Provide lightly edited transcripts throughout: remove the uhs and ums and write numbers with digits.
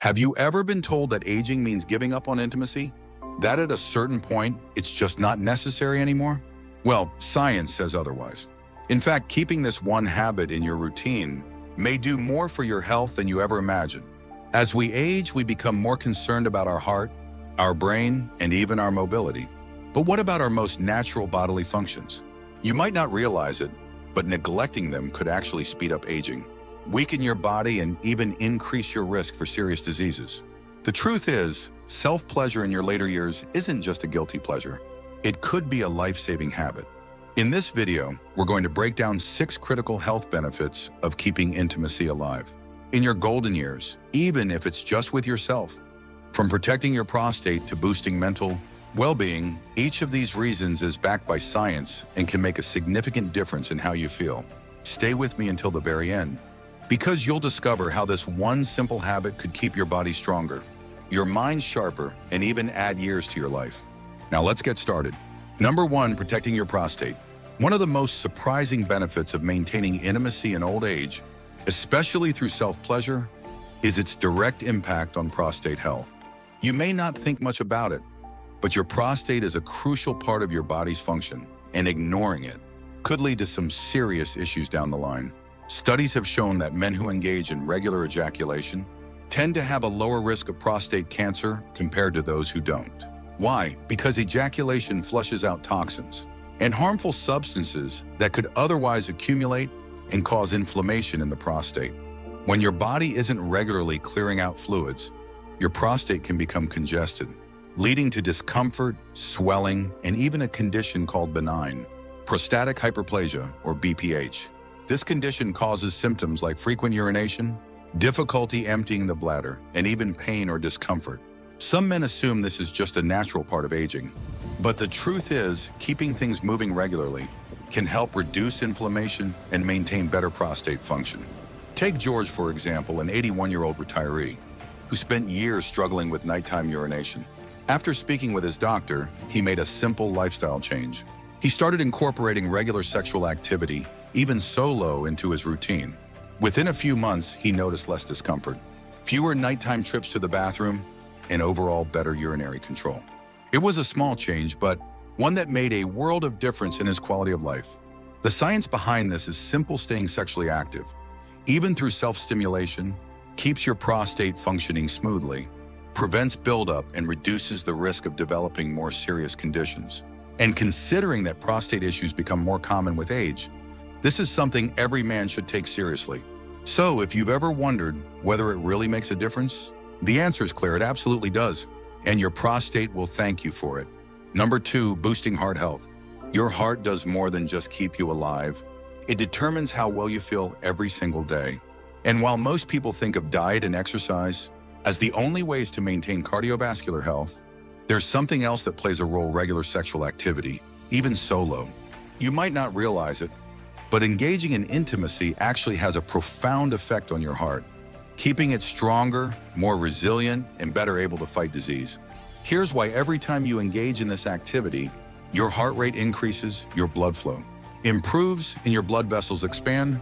Have you ever been told that aging means giving up on intimacy? That at a certain point, it's just not necessary anymore? Well, science says otherwise. In fact, keeping this one habit in your routine may do more for your health than you ever imagined. As we age, we become more concerned about our heart, our brain, and even our mobility. But what about our most natural bodily functions? You might not realize it, but neglecting them could actually speed up aging, weaken your body, and even increase your risk for serious diseases. The truth is, self-pleasure in your later years isn't just a guilty pleasure. It could be a life-saving habit. In this video, we're going to break down 6 critical health benefits of keeping intimacy alive in your golden years, even if it's just with yourself. From protecting your prostate to boosting mental well-being, each of these reasons is backed by science and can make a significant difference in how you feel. Stay with me until the very end, because you'll discover how this one simple habit could keep your body stronger, your mind sharper, and even add years to your life. Now let's get started. Number 1, protecting your prostate. One of the most surprising benefits of maintaining intimacy in old age, especially through self-pleasure, is its direct impact on prostate health. You may not think much about it, but your prostate is a crucial part of your body's function, and ignoring it could lead to some serious issues down the line. Studies have shown that men who engage in regular ejaculation tend to have a lower risk of prostate cancer compared to those who don't. Why? Because ejaculation flushes out toxins and harmful substances that could otherwise accumulate and cause inflammation in the prostate. When your body isn't regularly clearing out fluids, your prostate can become congested, leading to discomfort, swelling, and even a condition called benign prostatic hyperplasia, or BPH. This condition causes symptoms like frequent urination, difficulty emptying the bladder, and even pain or discomfort. Some men assume this is just a natural part of aging, but the truth is, keeping things moving regularly can help reduce inflammation and maintain better prostate function. Take George, for example, an 81-year-old retiree who spent years struggling with nighttime urination. After speaking with his doctor, he made a simple lifestyle change. He started incorporating regular sexual activity, even solo, into his routine. Within a few months, he noticed less discomfort, fewer nighttime trips to the bathroom, and overall better urinary control. It was a small change, but one that made a world of difference in his quality of life. The science behind this is simple: staying sexually active, even through self-stimulation, keeps your prostate functioning smoothly, prevents buildup, and reduces the risk of developing more serious conditions. And considering that prostate issues become more common with age, this is something every man should take seriously. So if you've ever wondered whether it really makes a difference, the answer is clear: it absolutely does. And your prostate will thank you for it. Number 2, boosting heart health. Your heart does more than just keep you alive. It determines how well you feel every single day. And while most people think of diet and exercise as the only ways to maintain cardiovascular health, there's something else that plays a role: regular sexual activity, even solo. You might not realize it, but engaging in intimacy actually has a profound effect on your heart, keeping it stronger, more resilient, and better able to fight disease. Here's why: every time you engage in this activity, your heart rate increases, your blood flow improves, and your blood vessels expand,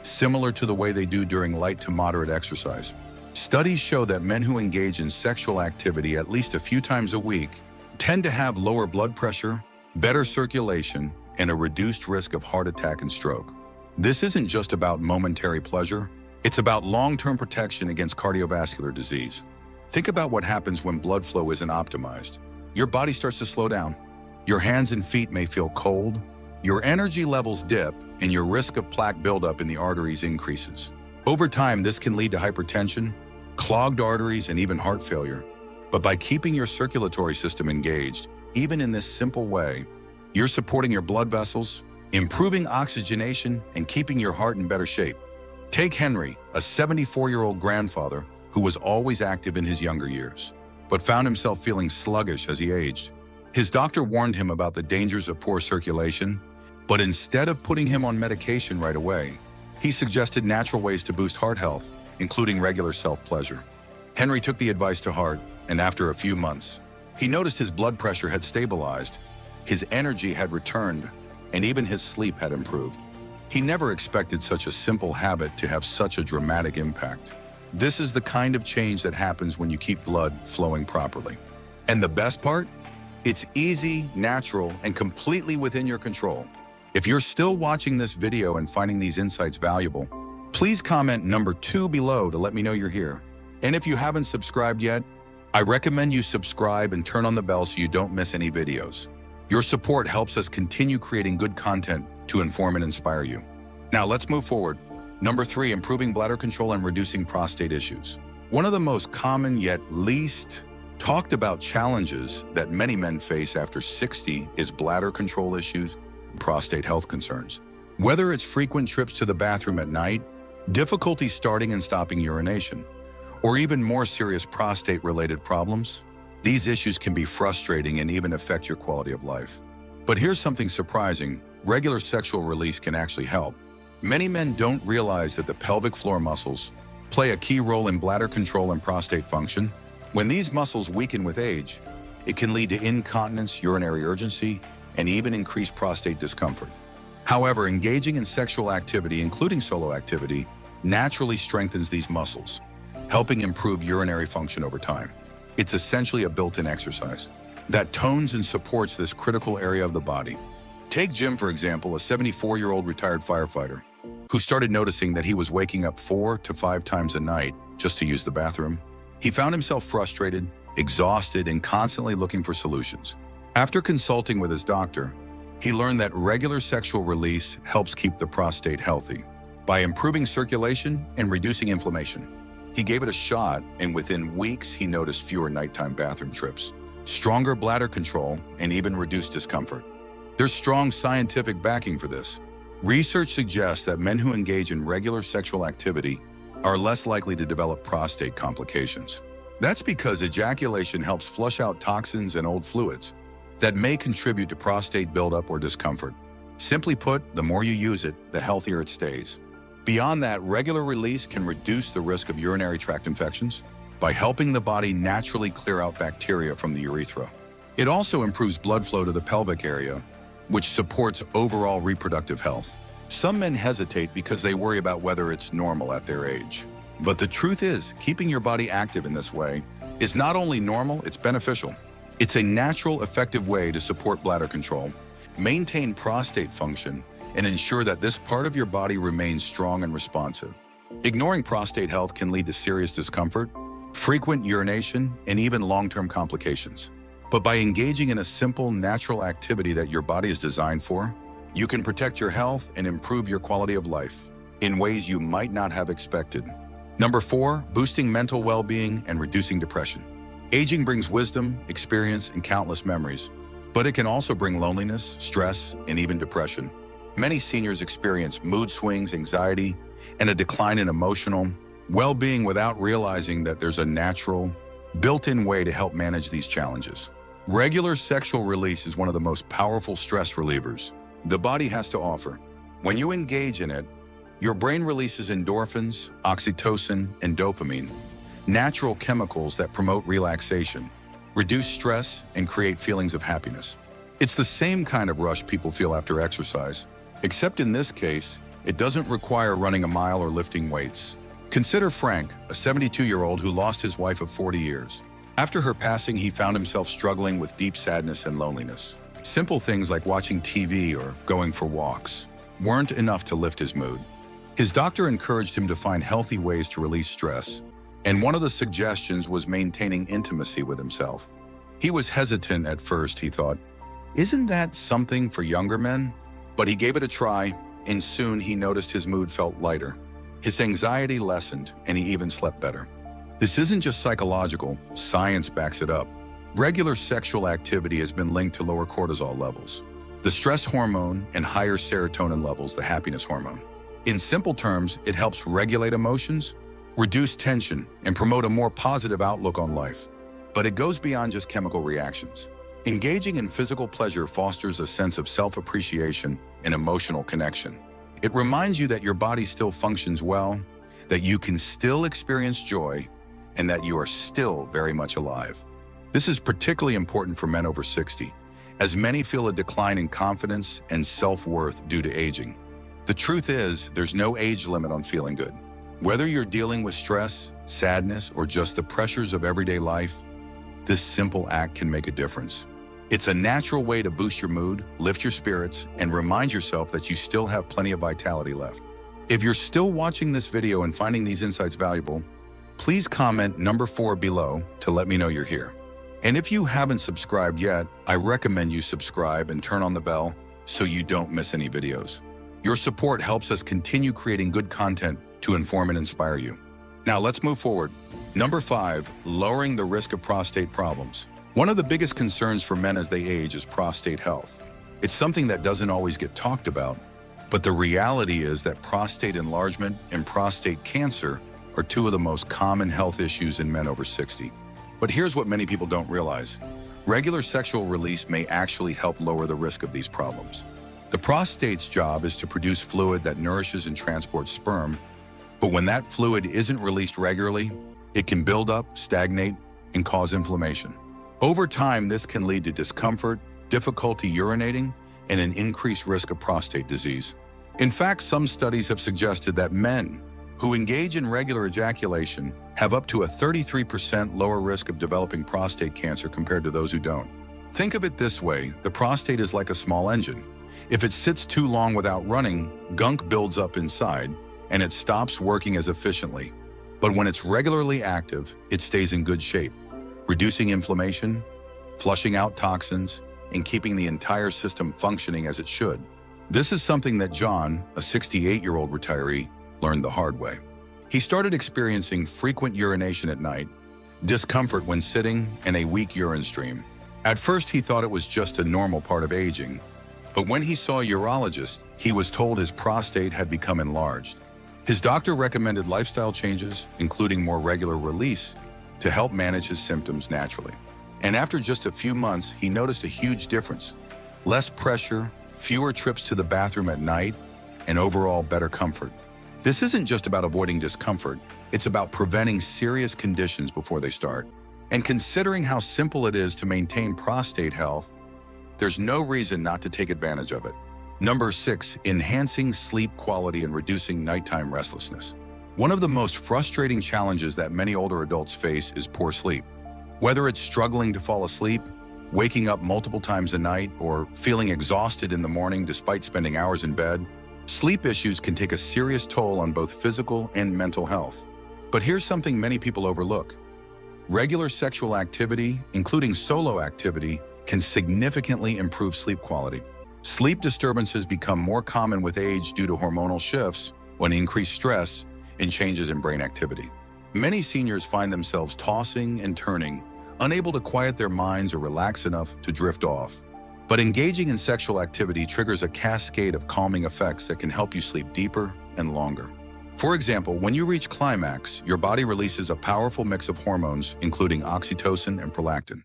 similar to the way they do during light to moderate exercise. Studies show that men who engage in sexual activity at least a few times a week tend to have lower blood pressure, better circulation, and a reduced risk of heart attack and stroke. This isn't just about momentary pleasure, it's about long-term protection against cardiovascular disease. Think about what happens when blood flow isn't optimized. Your body starts to slow down. Your hands and feet may feel cold, your energy levels dip, and your risk of plaque buildup in the arteries increases. Over time, this can lead to hypertension, clogged arteries, and even heart failure. But by keeping your circulatory system engaged, even in this simple way, you're supporting your blood vessels, improving oxygenation, and keeping your heart in better shape. Take Henry, a 74-year-old grandfather who was always active in his younger years, but found himself feeling sluggish as he aged. His doctor warned him about the dangers of poor circulation, but instead of putting him on medication right away, he suggested natural ways to boost heart health, including regular self-pleasure. Henry took the advice to heart, and after a few months, he noticed his blood pressure had stabilized, his energy had returned, and even his sleep had improved. He never expected such a simple habit to have such a dramatic impact. This is the kind of change that happens when you keep blood flowing properly. And the best part? It's easy, natural, and completely within your control. If you're still watching this video and finding these insights valuable, please comment number 2 below to let me know you're here. And if you haven't subscribed yet, I recommend you subscribe and turn on the bell so you don't miss any videos. Your support helps us continue creating good content to inform and inspire you. Now let's move forward. Number 3, improving bladder control and reducing prostate issues. One of the most common yet least talked about challenges that many men face after 60 is bladder control issues and prostate health concerns. Whether it's frequent trips to the bathroom at night, difficulty starting and stopping urination, or even more serious prostate-related problems, these issues can be frustrating and even affect your quality of life. But here's something surprising: regular sexual release can actually help. Many men don't realize that the pelvic floor muscles play a key role in bladder control and prostate function. When these muscles weaken with age, it can lead to incontinence, urinary urgency, and even increased prostate discomfort. However, engaging in sexual activity, including solo activity, naturally strengthens these muscles, helping improve urinary function over time. It's essentially a built-in exercise that tones and supports this critical area of the body. Take Jim, for example, a 74-year-old retired firefighter who started noticing that he was waking up 4 to 5 times a night just to use the bathroom. He found himself frustrated, exhausted, and constantly looking for solutions. After consulting with his doctor, he learned that regular sexual release helps keep the prostate healthy by improving circulation and reducing inflammation. He gave it a shot, and within weeks, he noticed fewer nighttime bathroom trips, stronger bladder control, and even reduced discomfort. There's strong scientific backing for this. Research suggests that men who engage in regular sexual activity are less likely to develop prostate complications. That's because ejaculation helps flush out toxins and old fluids that may contribute to prostate buildup or discomfort. Simply put, the more you use it, the healthier it stays. Beyond that, regular release can reduce the risk of urinary tract infections by helping the body naturally clear out bacteria from the urethra. It also improves blood flow to the pelvic area, which supports overall reproductive health. Some men hesitate because they worry about whether it's normal at their age. But the truth is, keeping your body active in this way is not only normal, it's beneficial. It's a natural, effective way to support bladder control, maintain prostate function, and ensure that this part of your body remains strong and responsive. Ignoring prostate health can lead to serious discomfort, frequent urination, and even long-term complications. But by engaging in a simple, natural activity that your body is designed for, you can protect your health and improve your quality of life in ways you might not have expected. Number 4, boosting mental well-being and reducing depression. Aging brings wisdom, experience, and countless memories, but it can also bring loneliness, stress, and even depression. Many seniors experience mood swings, anxiety, and a decline in emotional well-being without realizing that there's a natural, built-in way to help manage these challenges. Regular sexual release is one of the most powerful stress relievers the body has to offer. When you engage in it, your brain releases endorphins, oxytocin, and dopamine, natural chemicals that promote relaxation, reduce stress, and create feelings of happiness. It's the same kind of rush people feel after exercise, except in this case, it doesn't require running a mile or lifting weights. Consider Frank, a 72-year-old who lost his wife of 40 years. After her passing, he found himself struggling with deep sadness and loneliness. Simple things like watching TV or going for walks weren't enough to lift his mood. His doctor encouraged him to find healthy ways to release stress, and one of the suggestions was maintaining intimacy with himself. He was hesitant at first, he thought, "Isn't that something for younger men?" But he gave it a try, and soon he noticed his mood felt lighter. His anxiety lessened, and he even slept better. This isn't just psychological, science backs it up. Regular sexual activity has been linked to lower cortisol levels, the stress hormone, and higher serotonin levels, the happiness hormone. In simple terms, it helps regulate emotions, reduce tension, and promote a more positive outlook on life. But it goes beyond just chemical reactions. Engaging in physical pleasure fosters a sense of self-appreciation and emotional connection. It reminds you that your body still functions well, that you can still experience joy, and that you are still very much alive. This is particularly important for men over 60, as many feel a decline in confidence and self-worth due to aging. The truth is, there's no age limit on feeling good. Whether you're dealing with stress, sadness, or just the pressures of everyday life, this simple act can make a difference. It's a natural way to boost your mood, lift your spirits, and remind yourself that you still have plenty of vitality left. If you're still watching this video and finding these insights valuable, please comment number 4 below to let me know you're here. And if you haven't subscribed yet, I recommend you subscribe and turn on the bell so you don't miss any videos. Your support helps us continue creating good content to inform and inspire you. Now let's move forward. Number 5, lowering the risk of prostate problems. One of the biggest concerns for men as they age is prostate health. It's something that doesn't always get talked about, but the reality is that prostate enlargement and prostate cancer are two of the most common health issues in men over 60. But here's what many people don't realize. Regular sexual release may actually help lower the risk of these problems. The prostate's job is to produce fluid that nourishes and transports sperm, but when that fluid isn't released regularly, it can build up, stagnate, and cause inflammation. Over time, this can lead to discomfort, difficulty urinating, and an increased risk of prostate disease. In fact, some studies have suggested that men who engage in regular ejaculation have up to a 33% lower risk of developing prostate cancer compared to those who don't. Think of it this way, the prostate is like a small engine. If it sits too long without running, gunk builds up inside, and it stops working as efficiently. But when it's regularly active, it stays in good shape, reducing inflammation, flushing out toxins, and keeping the entire system functioning as it should. This is something that John, a 68-year-old retiree, learned the hard way. He started experiencing frequent urination at night, discomfort when sitting, and a weak urine stream. At first, he thought it was just a normal part of aging, but when he saw a urologist, he was told his prostate had become enlarged. His doctor recommended lifestyle changes, including more regular release, to help manage his symptoms naturally. And after just a few months, he noticed a huge difference. Less pressure, fewer trips to the bathroom at night, and overall better comfort. This isn't just about avoiding discomfort, it's about preventing serious conditions before they start. And considering how simple it is to maintain prostate health, there's no reason not to take advantage of it. Number 6, enhancing sleep quality and reducing nighttime restlessness. One of the most frustrating challenges that many older adults face is poor sleep. Whether it's struggling to fall asleep, waking up multiple times a night, or feeling exhausted in the morning despite spending hours in bed, sleep issues can take a serious toll on both physical and mental health. But here's something many people overlook. Regular sexual activity, including solo activity, can significantly improve sleep quality. Sleep disturbances become more common with age due to hormonal shifts, when increased stress, and changes in brain activity. Many seniors find themselves tossing and turning, unable to quiet their minds or relax enough to drift off. But engaging in sexual activity triggers a cascade of calming effects that can help you sleep deeper and longer. For example, when you reach climax, your body releases a powerful mix of hormones, including oxytocin and prolactin.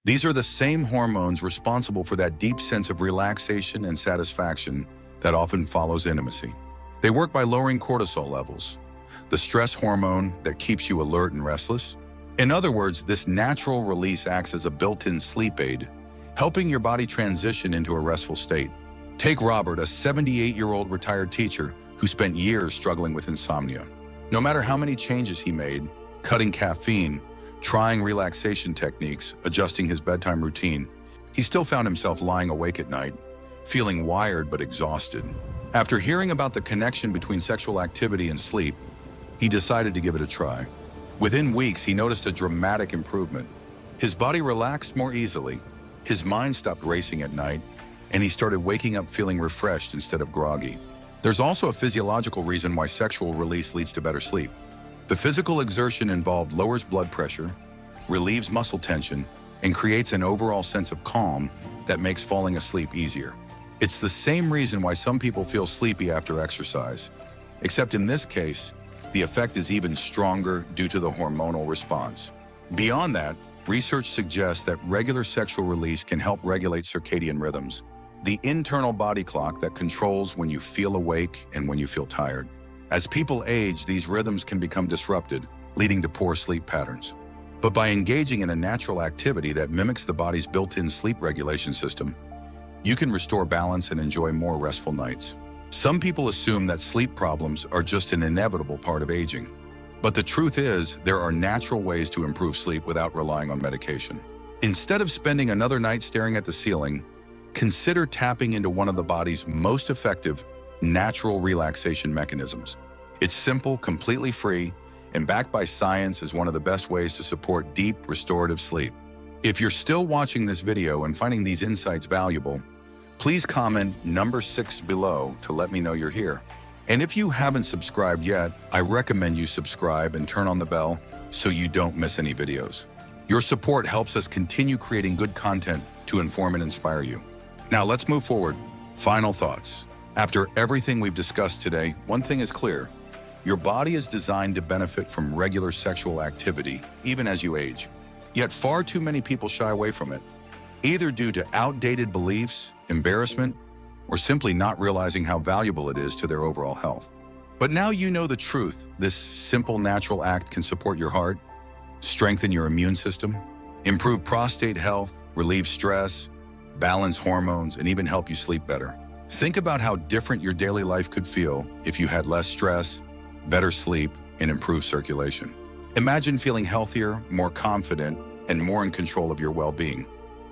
These are the same hormones responsible for that deep sense of relaxation and satisfaction that often follows intimacy. They work by lowering cortisol levels, the stress hormone that keeps you alert and restless. In other words, this natural release acts as a built-in sleep aid, helping your body transition into a restful state. Take Robert, a 78-year-old retired teacher who spent years struggling with insomnia. No matter how many changes he made, cutting caffeine, trying relaxation techniques, adjusting his bedtime routine, he still found himself lying awake at night, feeling wired but exhausted. After hearing about the connection between sexual activity and sleep, he decided to give it a try. Within weeks, he noticed a dramatic improvement. His body relaxed more easily, his mind stopped racing at night, and he started waking up feeling refreshed instead of groggy. There's also a physiological reason why sexual release leads to better sleep. The physical exertion involved lowers blood pressure, relieves muscle tension, and creates an overall sense of calm that makes falling asleep easier. It's the same reason why some people feel sleepy after exercise, except in this case, the effect is even stronger due to the hormonal response. Beyond that, research suggests that regular sexual release can help regulate circadian rhythms, the internal body clock that controls when you feel awake and when you feel tired. As people age, these rhythms can become disrupted, leading to poor sleep patterns. But by engaging in a natural activity that mimics the body's built-in sleep regulation system, you can restore balance and enjoy more restful nights. Some people assume that sleep problems are just an inevitable part of aging. But the truth is, there are natural ways to improve sleep without relying on medication. Instead of spending another night staring at the ceiling, consider tapping into one of the body's most effective natural relaxation mechanisms. It's simple, completely free, and backed by science is one of the best ways to support deep, restorative sleep. If you're still watching this video and finding these insights valuable, please comment number 6 below to let me know you're here. And if you haven't subscribed yet, I recommend you subscribe and turn on the bell so you don't miss any videos. Your support helps us continue creating good content to inform and inspire you. Now let's move forward. Final thoughts. After everything we've discussed today, one thing is clear. Your body is designed to benefit from regular sexual activity, even as you age. Yet far too many people shy away from it, either due to outdated beliefs, embarrassment, or simply not realizing how valuable it is to their overall health. But now you know the truth. This simple natural act can support your heart, strengthen your immune system, improve prostate health, relieve stress, balance hormones, and even help you sleep better. Think about how different your daily life could feel if you had less stress, better sleep, and improved circulation. Imagine feeling healthier, more confident, and more in control of your well-being.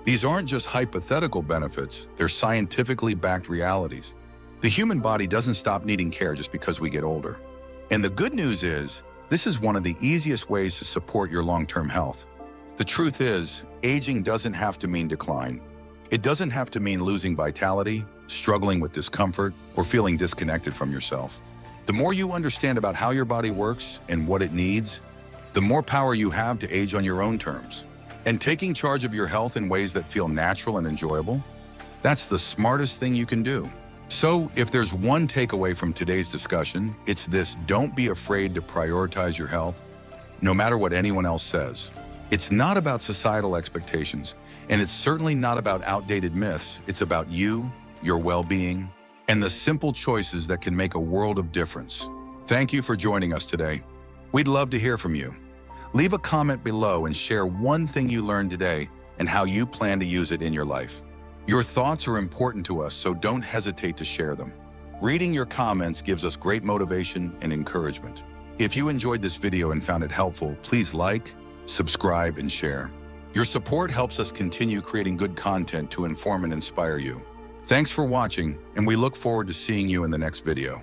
These aren't just hypothetical benefits, they're scientifically backed realities. The human body doesn't stop needing care just because we get older. And the good news is, this is one of the easiest ways to support your long-term health. The truth is, aging doesn't have to mean decline. It doesn't have to mean losing vitality, struggling with discomfort, or feeling disconnected from yourself. The more you understand about how your body works and what it needs, the more power you have to age on your own terms. And taking charge of your health in ways that feel natural and enjoyable, that's the smartest thing you can do. So, if there's one takeaway from today's discussion, it's this: don't be afraid to prioritize your health, no matter what anyone else says. It's not about societal expectations, and it's certainly not about outdated myths. It's about you, your well-being, and the simple choices that can make a world of difference. Thank you for joining us today. We'd love to hear from you. Leave a comment below and share one thing you learned today and how you plan to use it in your life. Your thoughts are important to us, so don't hesitate to share them. Reading your comments gives us great motivation and encouragement. If you enjoyed this video and found it helpful, please like, subscribe, and share. Your support helps us continue creating good content to inform and inspire you. Thanks for watching, and we look forward to seeing you in the next video.